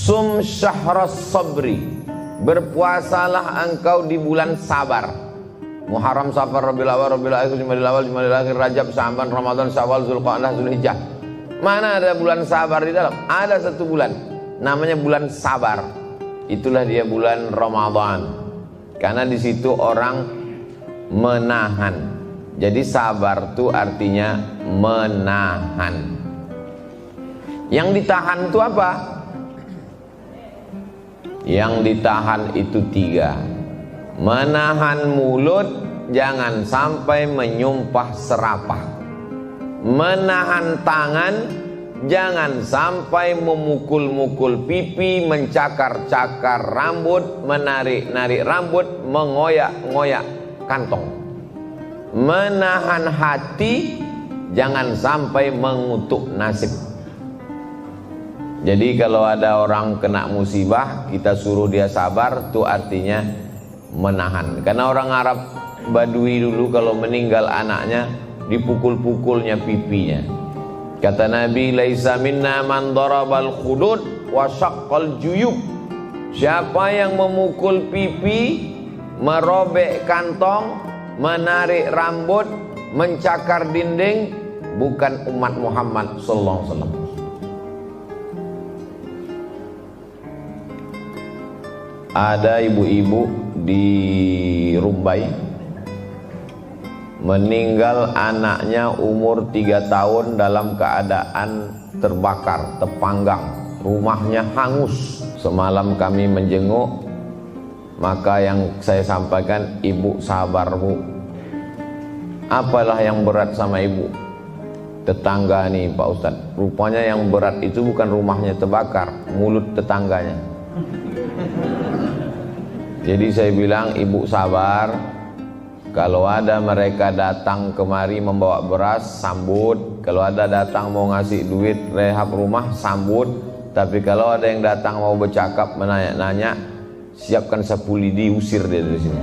Sum syahras sabri, berpuasalah engkau di bulan sabar. Muharram, Safar, Rabiul Awal, Rabiul Akhir, Jumadil Awal, Jumadil Akhir, Rajab, Sya'ban, Ramadan, Syawal, Zulqa'dah, Zulhijjah. Mana ada bulan sabar di dalam? Ada satu bulan, namanya bulan sabar. Itulah dia bulan Ramadan. Karena di situ orang menahan. Jadi sabar itu artinya menahan. Yang ditahan itu apa? Yang ditahan itu 3. Menahan mulut, jangan sampai menyumpah serapah. Menahan tangan, jangan sampai memukul-mukul pipi, mencakar-cakar rambut, menarik-narik rambut, mengoyak-ngoyak kantong. Menahan hati, jangan sampai mengutuk nasib. Jadi kalau ada orang kena musibah, kita suruh dia sabar, itu artinya menahan. Karena orang Arab Badui dulu kalau meninggal anaknya, dipukul-pukulnya pipinya. Kata Nabi, laisa minna man darabal khudud wa syaqqal juyub. Siapa yang memukul pipi, merobek kantong, menarik rambut, mencakar dinding, bukan umat Muhammad sallallahu alaihi wasallam. Ada ibu-ibu di Rumbai, meninggal anaknya umur 3 tahun dalam keadaan terbakar, terpanggang, rumahnya hangus. Semalam kami menjenguk, maka yang saya sampaikan, ibu sabar bu. Apalah yang berat sama ibu? Tetangga nih Pak Ustadz, rupanya yang berat itu bukan rumahnya terbakar, mulut tetangganya. Jadi saya bilang, ibu sabar. Kalau ada mereka datang kemari membawa beras, sambut. Kalau ada datang mau ngasih duit rehab rumah, sambut. Tapi kalau ada yang datang mau bercakap, menanya-nanya, siapkan sapu lidi, usir dia dari sini.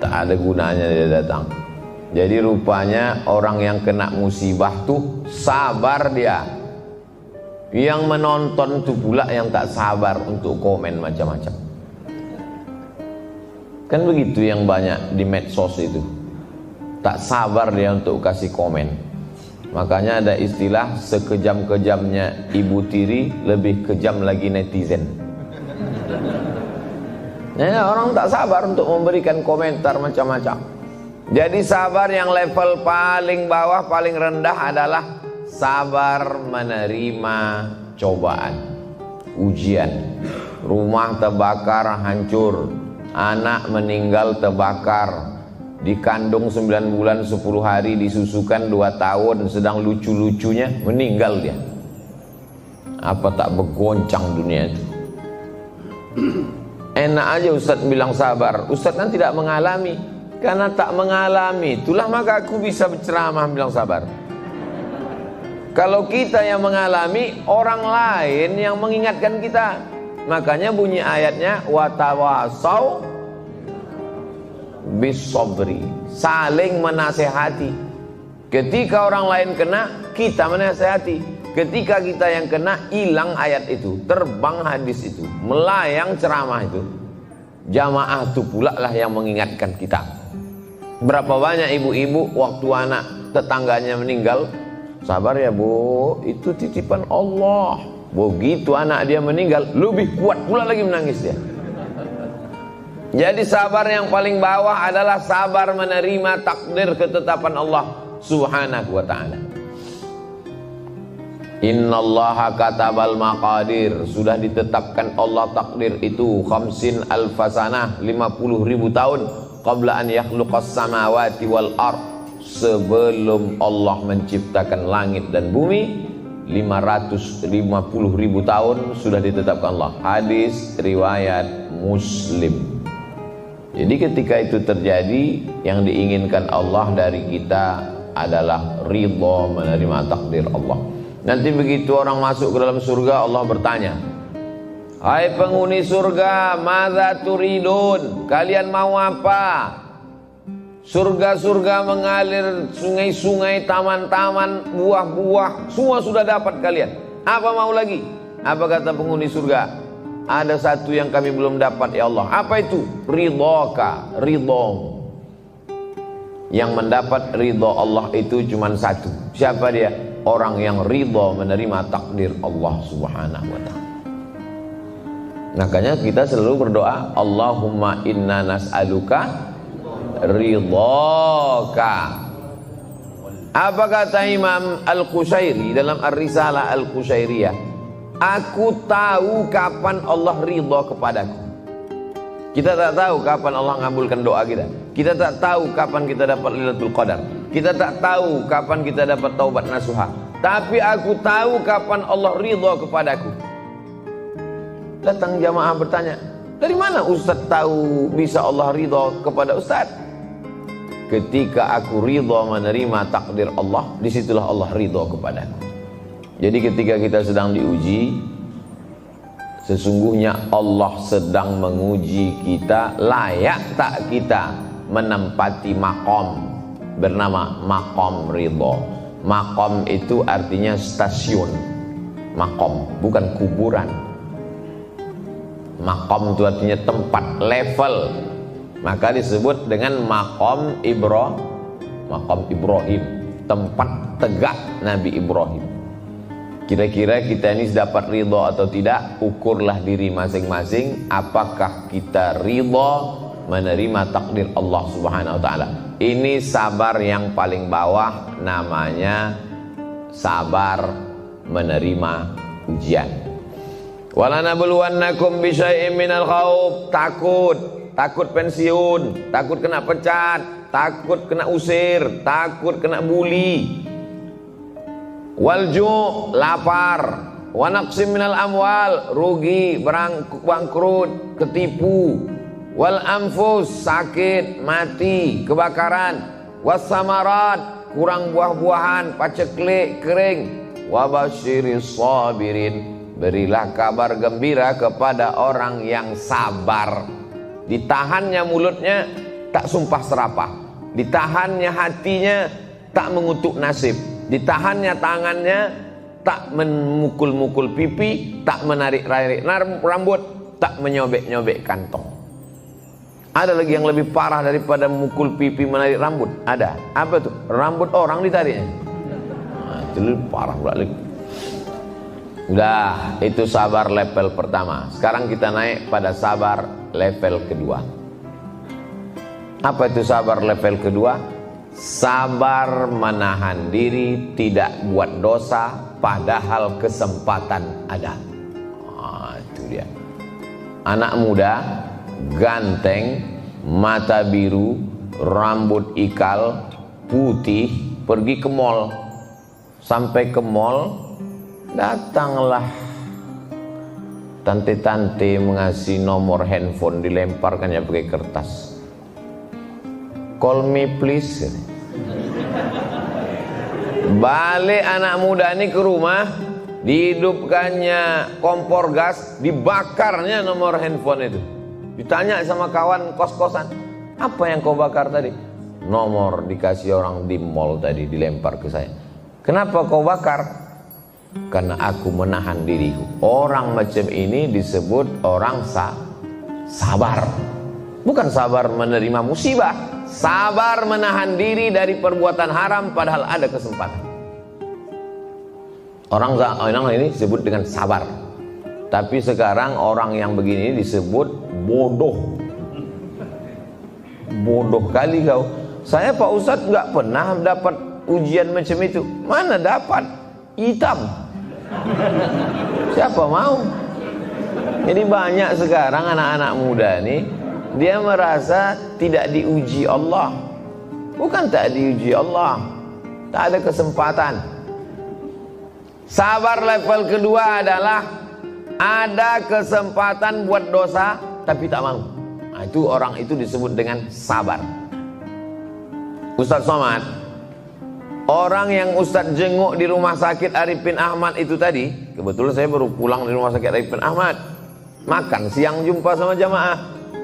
Tak ada gunanya dia datang. Jadi rupanya orang yang kena musibah tuh sabar dia. Yang menonton tuh pula yang tak sabar untuk komen macam-macam. Kan begitu yang banyak di medsos itu. Tak sabar dia untuk kasih komen. Makanya ada istilah, sekejam-kejamnya ibu tiri, lebih kejam lagi netizen. Ya, orang tak sabar untuk memberikan komentar macam-macam. Jadi sabar yang level paling bawah, paling rendah adalah sabar menerima cobaan, ujian. Rumah terbakar hancur, anak meninggal terbakar, dikandung 9 bulan 10 hari, disusukan 2 tahun, sedang lucu-lucunya meninggal dia. Apa tak bergoncang dunia itu? Enak aja Ustadz bilang sabar. Ustadz kan tidak mengalami. Karena tak mengalami, itulah maka aku bisa berceramah bilang sabar. Kalau kita yang mengalami, orang lain yang mengingatkan kita. Makanya bunyi ayatnya, watawasau bisabri, saling menasehati. Ketika orang lain kena, kita menasehati. Ketika kita yang kena, hilang ayat itu, terbang hadis itu, melayang ceramah itu. Jamaah itu pula lah yang mengingatkan kita. Berapa banyak ibu-ibu waktu anak tetangganya meninggal, sabar ya bu, itu titipan Allah. Begitu anak dia meninggal, lebih kuat pula lagi menangis dia. Jadi sabar yang paling bawah adalah sabar menerima takdir ketetapan Allah subhanahu wa ta'ala. Innallaha katabal maqadir, sudah ditetapkan Allah takdir itu 50 alfasanah, 50.000 tahun qabla an yakhluqas samawati wal ard, sebelum Allah menciptakan langit dan bumi. 550.000 tahun sudah ditetapkan Allah. Hadis riwayat Muslim. Jadi ketika itu terjadi, yang diinginkan Allah dari kita adalah ridha, menerima takdir Allah. Nanti begitu orang masuk ke dalam surga, Allah bertanya, hai penghuni surga, madza turidun, kalian mau apa? Surga-surga mengalir, sungai-sungai, taman-taman, buah-buah, semua sudah dapat kalian. Apa mau lagi? Apa kata penghuni surga? Ada satu yang kami belum dapat ya Allah. Apa itu? Ridhoka, ridhom. Yang mendapat ridho Allah itu cuma satu. Siapa dia? Orang yang ridho menerima takdir Allah subhanahu wa ta'ala. Makanya kita selalu berdoa, Allahumma inna nas'aluka ridhoka. Apa kata Imam Al-Qushairi dalam Ar-Risalah Al-Qushairiyah? Aku tahu kapan Allah ridho kepadaku. Kita tak tahu kapan Allah ngabulkan doa kita. Kita tak tahu kapan kita dapat Lailatul Qadar. Kita tak tahu kapan kita dapat taubat nasuha. Tapi aku tahu kapan Allah ridho kepadaku. Datang jamaah bertanya, dari mana Ustaz tahu bisa Allah ridho kepada Ustaz? Ketika aku ridho menerima takdir Allah, disitulah Allah ridho kepadaku. Jadi ketika kita sedang diuji, sesungguhnya Allah sedang menguji kita, layak tak kita menempati makom bernama makom ridho. Makom itu artinya stasiun. Makom bukan kuburan. Makom itu artinya tempat, level. Maka disebut dengan makom Ibrahim, tempat tegak Nabi Ibrahim. Kira-kira kita ini dapat ridho atau tidak? Ukurlah diri masing-masing. Apakah kita ridho menerima takdir Allah subhanahu wa ta'ala? Ini sabar yang paling bawah, namanya sabar menerima ujian. Walanabluwannakum bisyai'im minal khauf. Takut pensiun, takut kena pecat, takut kena usir, takut kena bully. Walju', lapar. Wa naqsim minal amwal, rugi, bangkrut, ketipu. Wal anfus, sakit, mati, kebakaran. Wassamarat, kurang buah-buahan, paceklik, kering. Wa basyiris sabirin, berilah kabar gembira kepada orang yang sabar. Ditahannya mulutnya tak sumpah serapah, ditahannya hatinya tak mengutuk nasib, ditahannya tangannya tak memukul-mukul pipi, tak menarik-narik rambut, tak menyobek-nyobek kantong. Ada lagi yang lebih parah daripada memukul pipi, menarik rambut. Ada. Apa tuh? Rambut orang ditariknya. Nah, itu lebih parah pula lagi. Udah, itu sabar level pertama. Sekarang kita naik pada sabar level kedua. Apa itu sabar level kedua? Sabar menahan diri, tidak buat dosa padahal kesempatan ada. Nah, itu dia. Anak muda, ganteng, mata biru, rambut ikal, putih, pergi ke mall. Sampai ke mall, datanglah tante-tante mengasih nomor handphone, dilemparkannya pakai kertas. Call me please. Balik anak muda ini ke rumah, dihidupkannya kompor gas, dibakarnya nomor handphone itu. Ditanya sama kawan kos-kosan, apa yang kau bakar tadi? Nomor dikasih orang di mall tadi, dilempar ke saya. Kenapa kau bakar? Karena aku menahan diriku. Orang macam ini disebut orang sabar. Bukan sabar menerima musibah, sabar menahan diri dari perbuatan haram padahal ada kesempatan. Orang ini disebut dengan sabar. Tapi sekarang orang yang begini disebut bodoh. Bodoh kali kau. Saya Pak Ustadz nggak pernah dapat ujian macam itu. Mana dapat? Hitam. Siapa mau? Jadi banyak sekarang anak-anak muda nih, dia merasa tidak diuji Allah. Bukan tak diuji Allah, tak ada kesempatan. Sabar level kedua adalah ada kesempatan buat dosa tapi tak mau. Nah, itu orang itu disebut dengan sabar. Ustaz Somad, orang yang Ustaz jenguk di rumah sakit Arifin Ahmad itu tadi, kebetulan saya baru pulang dari rumah sakit Arifin Ahmad. Makan siang jumpa sama jamaah.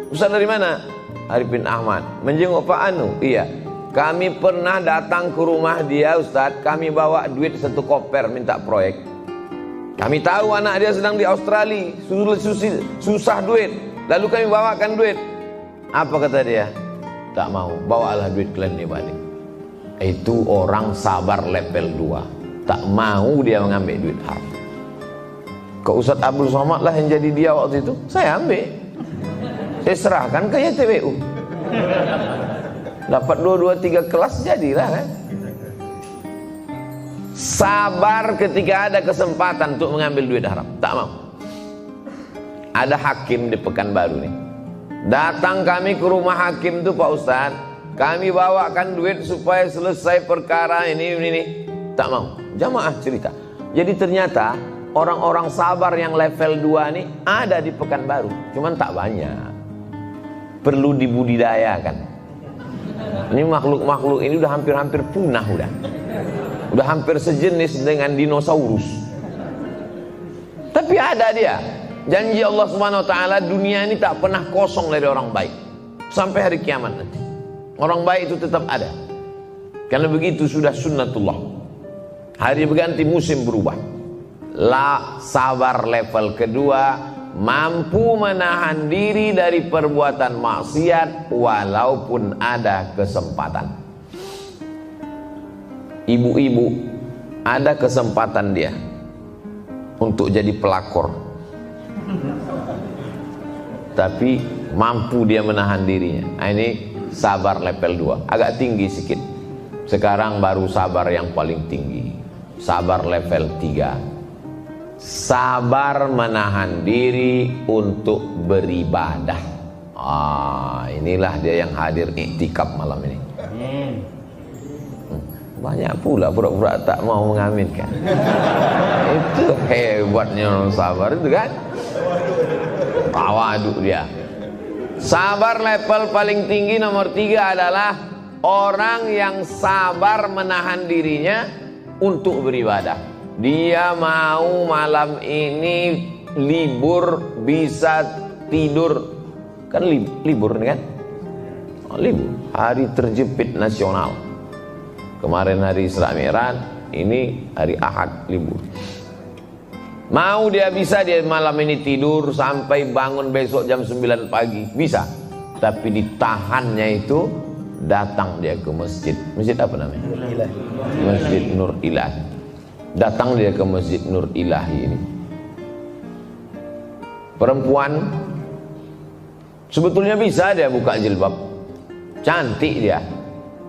Ustaz dari mana? Arifin Ahmad. Menjenguk Pak Anu? Iya. Kami pernah datang ke rumah dia Ustaz, kami bawa duit 1 koper minta proyek. Kami tahu anak dia sedang di Australia, susah duit, lalu kami bawakan duit. Apa kata dia? Tak mau, bawalah duit kalian ini balik. Itu orang sabar level 2. Tak mau dia mengambil duit haram. Ke Ustadz Abdul Somad lah yang jadi dia waktu itu, saya ambil. Saya serahkan ke YTWU. Dapat 2, 3 kelas jadilah kan. Sabar ketika ada kesempatan untuk mengambil duit haram, tak mau. Ada hakim di Pekanbaru nih, datang kami ke rumah hakim tuh, Pak Ustadz, kami bawakan duit supaya selesai perkara ini. Tak mau. Jamaah cerita, jadi ternyata orang-orang sabar yang level 2 nih ada di Pekanbaru, cuman tak banyak, perlu dibudidayakan. Ini makhluk-makhluk ini udah hampir-hampir punah, udah hampir sejenis dengan dinosaurus. Tapi ada dia. Janji Allah Subhanahu wa taala, dunia ini tak pernah kosong dari orang baik sampai hari kiamat nanti. Orang baik itu tetap ada. Karena begitu sudah sunnatullah. Hari berganti, musim berubah. Sabar level kedua, mampu menahan diri dari perbuatan maksiat walaupun ada kesempatan. Ibu-ibu, ada kesempatan dia untuk jadi pelakor, tapi mampu dia menahan dirinya. Nah, ini sabar level 2, agak tinggi sedikit. Sekarang baru sabar yang paling tinggi, sabar level 3. Sabar menahan diri untuk beribadah. Inilah dia yang hadir iktikaf malam ini. Banyak pula pura-pura tak mau mengaminkan. Itu hebatnya orang sabar itu kan. Tawaduk dia. Sabar level paling tinggi nomor 3 adalah orang yang sabar menahan dirinya untuk beribadah. Dia mau malam ini libur bisa tidur. Kan libur nih kan? Libur, hari terjepit nasional. Kemarin hari Isra Mi'raj, ini hari Ahad libur. Mau dia bisa dia malam ini tidur sampai bangun besok jam 9 pagi, bisa. Tapi ditahannya itu datang dia ke masjid. Masjid apa namanya? Masjid Nur Ilahi. Datang dia ke Masjid Nur Ilahi ini. Perempuan sebetulnya bisa dia buka jilbab. Cantik dia.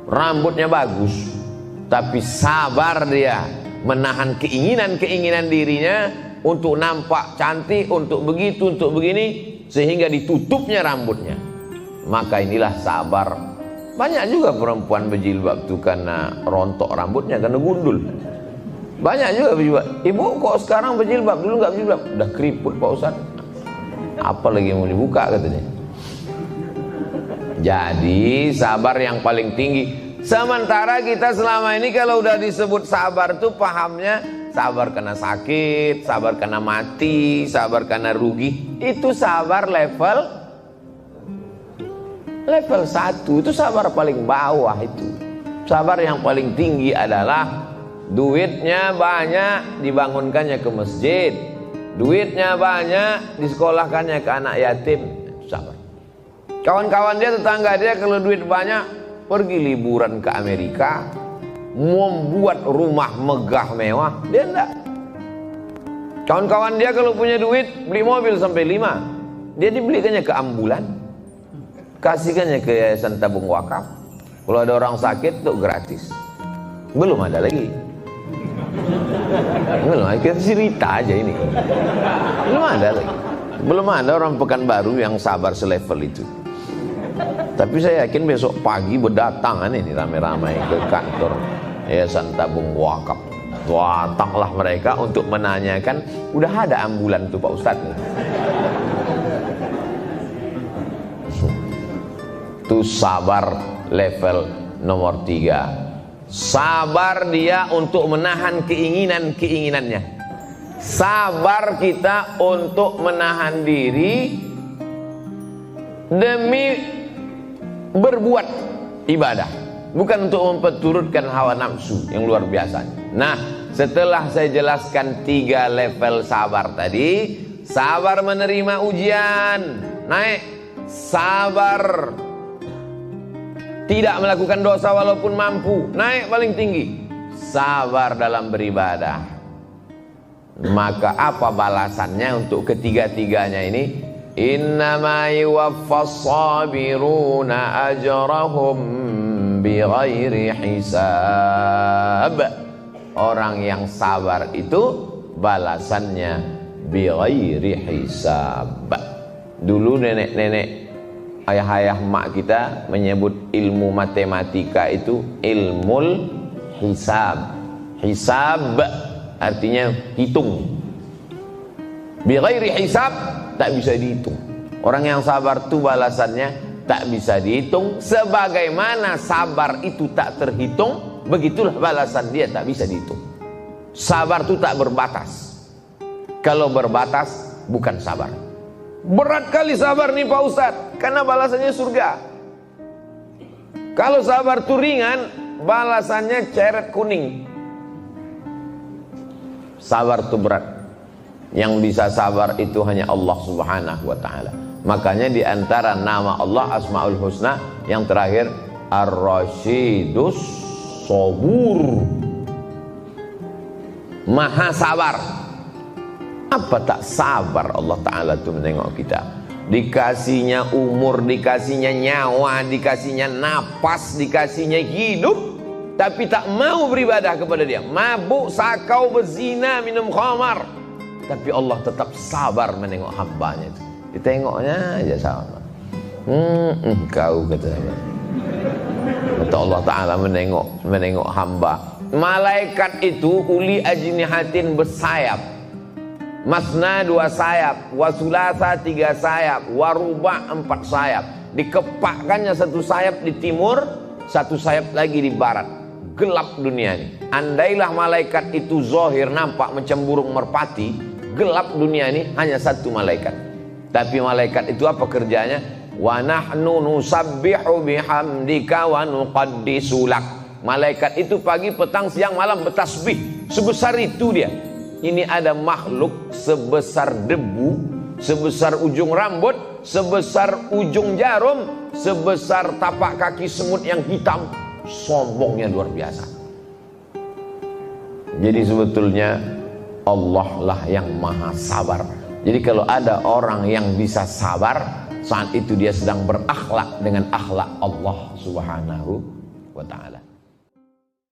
Rambutnya bagus. Tapi sabar dia menahan keinginan-keinginan dirinya untuk nampak cantik, untuk begitu, untuk begini, sehingga ditutupnya rambutnya. Maka inilah sabar. Banyak juga perempuan berjilbab itu karena rontok rambutnya, karena gundul. Banyak juga berjilbab. Ibu kok sekarang berjilbab, dulu nggak berjilbab? Udah keriput Pak Ustaz. Apa lagi mau dibuka katanya. Jadi sabar yang paling tinggi. Sementara kita selama ini kalau udah disebut sabar tuh pahamnya sabar karena sakit, sabar karena mati, sabar karena rugi. Itu sabar level 1. Itu sabar paling bawah itu. Sabar yang paling tinggi adalah duitnya banyak dibangunkannya ke masjid, duitnya banyak disekolahkannya ke anak yatim. Itu sabar. Kawan-kawan dia, tetangga dia kalau duit banyak pergi liburan ke Amerika, membuat rumah megah mewah, dia enggak. Kawan-kawan dia kalau punya duit beli mobil sampai 5, dia dibelikannya ke ambulan, kasihkannya ke yayasan tabung wakaf. Kalau ada orang sakit tuh gratis. Belum ada lagi. Belum, kita cerita aja ini. Belum ada lagi. Belum ada orang Pekanbaru yang sabar selevel itu. Tapi saya yakin besok pagi berdatangan ini ramai-ramai ke kantor Yayasan Tabung Wakaf. Datanglah mereka untuk menanyakan, udah ada ambulan tuh Pak Ustadz nih. Itu sabar level nomor 3. Sabar dia untuk menahan keinginan-keinginannya. Sabar kita untuk menahan diri demi berbuat ibadah, bukan untuk memperturutkan hawa nafsu yang luar biasa. Nah, setelah saya jelaskan 3 level sabar tadi, sabar menerima ujian, naik. Sabar tidak melakukan dosa walaupun mampu, naik paling tinggi. Sabar dalam beribadah. Maka apa balasannya untuk ketiga-tiganya ini? Innama yuwaffas sabiruna ajrahum bighairi hisab. Orang yang sabar itu balasannya bighairi hisab. Dulu nenek-nenek, ayah-ayah mak kita menyebut ilmu matematika itu ilmul hisab. Hisab artinya hitung. Bighairi hisab, tak bisa dihitung. Orang yang sabar itu balasannya tak bisa dihitung. Sebagaimana sabar itu tak terhitung, begitulah balasan dia tak bisa dihitung. Sabar itu tak berbatas. Kalau berbatas bukan sabar. Berat kali sabar nih Pak Ustadz, karena balasannya surga. Kalau sabar itu ringan, balasannya ceret kuning. Sabar itu berat. Yang bisa sabar itu hanya Allah Subhanahu wa ta'ala. Makanya di antara nama Allah Asmaul Husna yang terakhir Ar-Rasyidus Sabur, Maha Sabar. Apa tak sabar Allah Ta'ala itu menengok kita. Dikasihnya umur, dikasihnya nyawa, dikasihnya napas, dikasihnya hidup, tapi tak mau beribadah kepada dia. Mabuk, sakau, berzina, minum khamar, tapi Allah tetap sabar menengok hambanya itu. Ditengoknya aja sama. Kau kata Allah Ta'ala menengok hamba. Malaikat itu uli ajnihatin bersayap. Masna 2 sayap, wasulasa 3 sayap, waruba 4 sayap. Dikepakkannya 1 sayap di timur, 1 sayap lagi di barat. Gelap dunia ini. Andailah malaikat itu zahir, nampak macam burung merpati, gelap dunia ini hanya 1 malaikat. Tapi malaikat itu apa kerjanya? Wa nahnu nusabbihu bihamdika wa nuqaddisu lak. Malaikat itu pagi, petang, siang, malam bertasbih. Sebesar itu dia. Ini ada makhluk sebesar debu, sebesar ujung rambut, sebesar ujung jarum, sebesar tapak kaki semut yang hitam. Sombongnya luar biasa. Jadi sebetulnya Allah lah yang maha sabar. Jadi kalau ada orang yang bisa sabar, saat itu dia sedang berakhlak dengan akhlak Allah Subhanahu wa ta'ala.